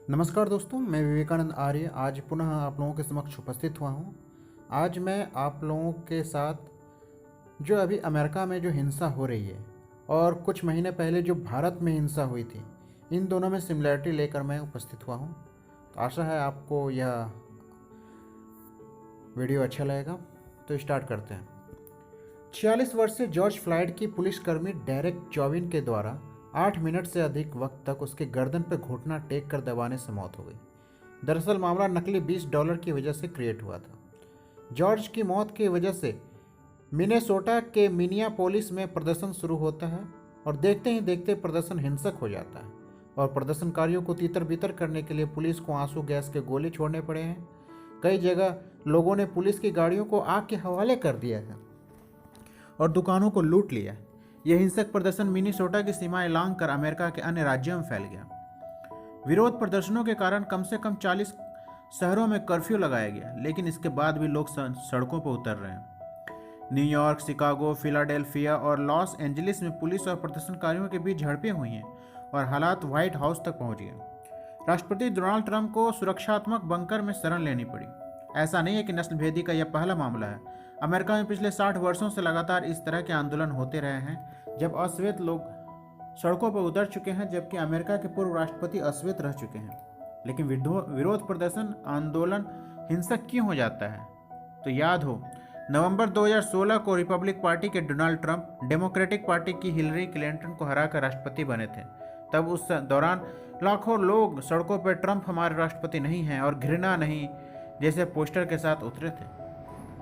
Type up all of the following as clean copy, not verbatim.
नमस्कार दोस्तों, मैं विवेकानंद आर्य आज पुनः आप लोगों के समक्ष उपस्थित हुआ हूँ। आज मैं आप लोगों के साथ जो अभी अमेरिका में जो हिंसा हो रही है और कुछ महीने पहले जो भारत में हिंसा हुई थी, इन दोनों में सिमिलरिटी लेकर मैं उपस्थित हुआ हूँ। तो आशा है आपको यह वीडियो अच्छा लगेगा। तो स्टार्ट करते हैं। 46 वर्षीय जॉर्ज फ्लॉयड की पुलिसकर्मी डेरेक चौविन के द्वारा 8 मिनट से अधिक वक्त तक उसके गर्दन पर घुटना टेक कर दबाने से मौत हो गई। दरअसल मामला नकली $20 की वजह से क्रिएट हुआ था। जॉर्ज की मौत की वजह से मिनेसोटा के मिनियापोलिस में प्रदर्शन शुरू होता है और देखते ही देखते प्रदर्शन हिंसक हो जाता है और प्रदर्शनकारियों को तीतर बीतर करने के लिए पुलिस को आंसू गैस के गोले छोड़ने पड़े हैं। कई जगह लोगों ने पुलिस की गाड़ियों को आग के हवाले कर दिया है और दुकानों को लूट लिया। यह हिंसक प्रदर्शन मिनीसोटा की सीमाएं लांघ कर अमेरिका के अन्य राज्यों में फैल गया। विरोध प्रदर्शनों के कारण कम से कम 40 शहरों में कर्फ्यू लगाया गया, लेकिन इसके बाद भी लोग सड़कों पर उतर रहे हैं। न्यूयॉर्क, शिकागो, फिलाडेल्फिया और लॉस एंजलिस में पुलिस और प्रदर्शनकारियों के बीच झड़पें हुई हैं और हालात व्हाइट हाउस तक पहुंच गए। राष्ट्रपति डोनाल्ड ट्रंप को सुरक्षात्मक बंकर में शरण लेनी पड़ी। ऐसा नहीं है कि नस्ल भेदी का यह पहला मामला है। अमेरिका में पिछले 60 वर्षों से लगातार इस तरह के आंदोलन होते रहे हैं, जब अश्वेत लोग सड़कों पर उतर चुके हैं, जबकि अमेरिका के पूर्व राष्ट्रपति अश्वेत रह चुके हैं। लेकिन विरोध प्रदर्शन आंदोलन हिंसक क्यों हो जाता है? तो याद हो, नवंबर 2016 को रिपब्लिक पार्टी के डोनाल्ड ट्रंप डेमोक्रेटिक पार्टी की हिलरी क्लिंटन को हराकर राष्ट्रपति बने थे। तब उस दौरान लाखों लोग सड़कों पर ट्रंप हमारे राष्ट्रपति नहीं हैं और घृणा नहीं जैसे पोस्टर के साथ उतरे थे।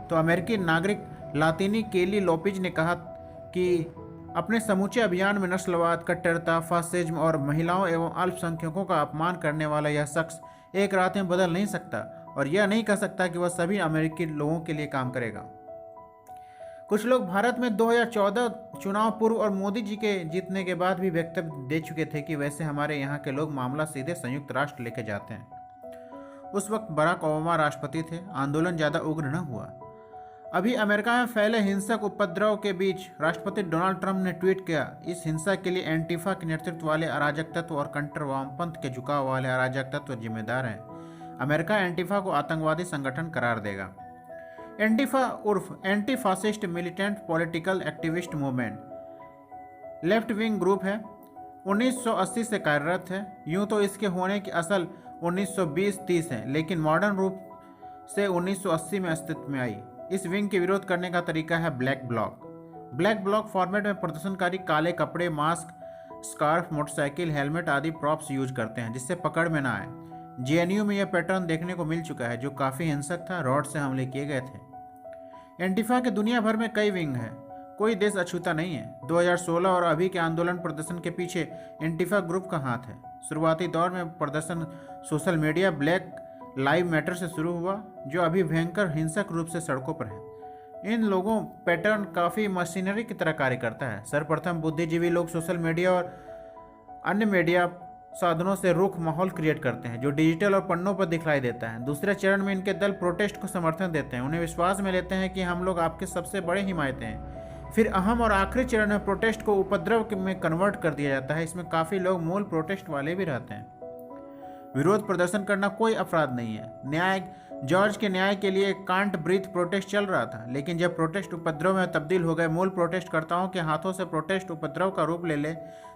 तो अमेरिकी नागरिक लातिनी केली लोपिज ने कहा कि अपने समूचे अभियान में नस्लवाद, कट्टरता, फासिज्म और महिलाओं एवं अल्पसंख्यकों का अपमान करने वाला यह शख्स एक रात में बदल नहीं सकता और यह नहीं कह सकता कि वह सभी अमेरिकी लोगों के लिए काम करेगा। कुछ लोग भारत में 2014 चुनाव पूर्व और मोदी जी के जीतने के बाद भी वक्तव्य दे चुके थे कि वैसे हमारे यहाँ के लोग मामला सीधे संयुक्त राष्ट्र लेके जाते हैं। उस वक्त बराक ओबामा राष्ट्रपति थे। आंदोलन ज़्यादा उग्र न हुआ। अभी अमेरिका में फैले हिंसक उपद्रव के बीच राष्ट्रपति डोनाल्ड ट्रंप ने ट्वीट किया, इस हिंसा के लिए एंटीफा के नेतृत्व वाले अराजक तत्व और कट्टर वामपंथ के झुकाव वाले अराजक तत्व जिम्मेदार हैं। अमेरिका एंटीफा को आतंकवादी संगठन करार देगा। एंटीफा उर्फ anti fascist militant political activist movement left wing group है। 1980 से कार्यरत है। यूं तो इसके होने की असल 1920-30 है, लेकिन मॉडर्न रूप से 1980 में अस्तित्व में आई। इस विंग के विरोध करने का तरीका है black block. Black block format में प्रदर्शनकारी काले कपड़े, मास्क, स्कार्फ, मोटरसाइकिल, हेलमेट आदि प्रॉप्स यूज करते हैं जिससे पकड़ में ना आए। जेएनयू में यह पैटर्न देखने को मिल चुका है, जो काफ़ी हिंसक था। रॉड से हमले किए गए थे। एंटीफा के दुनिया भर में कई विंग हैं, कोई देश अछूता नहीं है। 2016 और अभी के आंदोलन प्रदर्शन के पीछे एंटीफा ग्रुप का हाथ है। शुरुआती दौर में प्रदर्शन social media black live matter से शुरू हुआ, जो अभी भयंकर हिंसक रूप से सड़कों पर है। इन लोगों पैटर्न काफ़ी मशीनरी की तरह कार्य करता है। सर्वप्रथम बुद्धिजीवी लोग सोशल मीडिया और अन्य मीडिया साधनों से रुख माहौल क्रिएट करते हैं, जो डिजिटल और पन्नों पर दिखलाई देता है। दूसरे चरण में इनके दल प्रोटेस्ट को समर्थन देते हैं, उन्हें विश्वास में लेते हैं कि हम लोग आपके सबसे बड़े हिमायती हैं। फिर अहम और आखिरी चरण में प्रोटेस्ट को उपद्रव में कन्वर्ट कर दिया जाता है। इसमें काफ़ी लोग मूल प्रोटेस्ट वाले भी रहते हैं। विरोध प्रदर्शन करना कोई अपराध नहीं है। जॉर्ज के न्याय के लिए कांट ब्रीथ प्रोटेस्ट चल रहा था, लेकिन जब प्रोटेस्ट उपद्रव में तब्दील हो गए, मूल प्रोटेस्टकर्ताओं के हाथों से प्रोटेस्ट उपद्रव का रूप ले ले,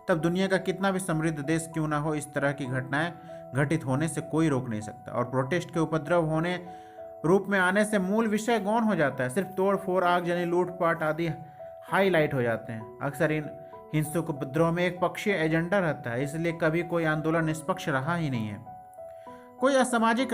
तब दुनिया का कितना भी समृद्ध देश क्यों ना हो, इस तरह की घटनाएं घटित होने से कोई रोक नहीं सकता। और प्रोटेस्ट के उपद्रव होने रूप में आने से मूल विषय गौण हो जाता है। सिर्फ तोड़ फोड़, आगजनी, लूटपाट आदि हाईलाइट हो जाते हैं। अक्सर इन हिंसक उपद्रव में एक पक्षीय एजेंडा रहता है, इसलिए कभी कोई आंदोलन निष्पक्ष रहा ही नहीं है। कोई असामाजिक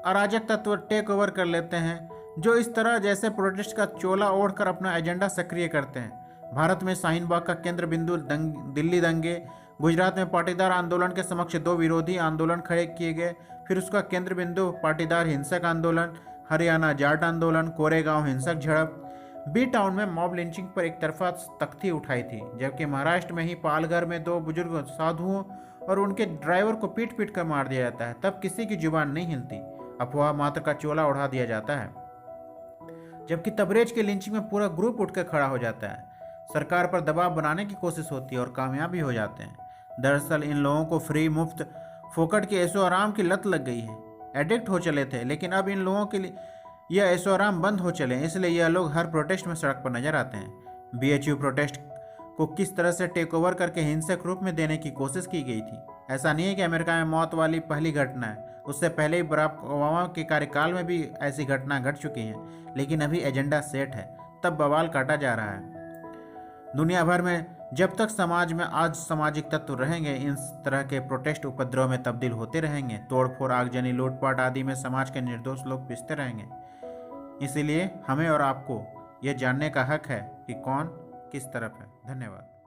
अराजक तत्व टेक ओवर कर लेते हैं, जो इस तरह जैसे प्रोटेस्ट का चोला ओढ़कर अपना एजेंडा सक्रिय करते हैं। भारत में शाहीन बाग का केंद्र बिंदु दिल्ली दंगे, गुजरात में पाटीदार आंदोलन के समक्ष 2 विरोधी आंदोलन खड़े किए गए, फिर उसका केंद्र बिंदु पाटीदार हिंसक आंदोलन, हरियाणा जाट आंदोलन, कोरेगांव हिंसक झड़प, बी टाउन में मॉब लिंचिंग पर एक तरफा तख्ती उठाई थी, जबकि महाराष्ट्र में ही पालघर में 2 बुजुर्ग साधुओं और उनके ड्राइवर को पीट पीट कर मार दिया जाता है। तब किसी की जुबान नहीं हिलती, अफवाह मात्र का चोला उड़ा दिया जाता है। जबकि तबरेज के लिंचिंग में पूरा ग्रुप उठकर खड़ा हो जाता है। सरकार पर दबाव बनाने की कोशिश होती है और कामयाब भी हो जाते हैं। दरअसल इन लोगों को फ्री मुफ्त फोकट की ऐशो आराम की लत लग गई है। एडिक्ट हो चले थे, लेकिन अब इन लोगों के लिए यह ऐशो आराम बंद हो चले, इसलिए यह लोग हर प्रोटेस्ट में सड़क पर नजर आते हैं। बीएचयू प्रोटेस्ट को किस तरह से टेक ओवर करके हिंसक रूप में देने की कोशिश की गई थी। ऐसा नहीं है कि अमेरिका में मौत वाली पहली घटना है, उससे पहले ही बराक ओबामा के कार्यकाल में भी ऐसी घटना घट चुकी हैं, लेकिन अभी एजेंडा सेट है, तब बवाल काटा जा रहा है। दुनिया भर में जब तक समाज में आज सामाजिक तत्व रहेंगे, इन तरह के प्रोटेस्ट उपद्रव में तब्दील होते रहेंगे। तोड़फोड़, आगजनी, लूटपाट आदि में समाज के निर्दोष लोग पिसते रहेंगे। इसीलिए हमें और आपको यह जानने का हक है कि कौन किस तरफ है। धन्यवाद।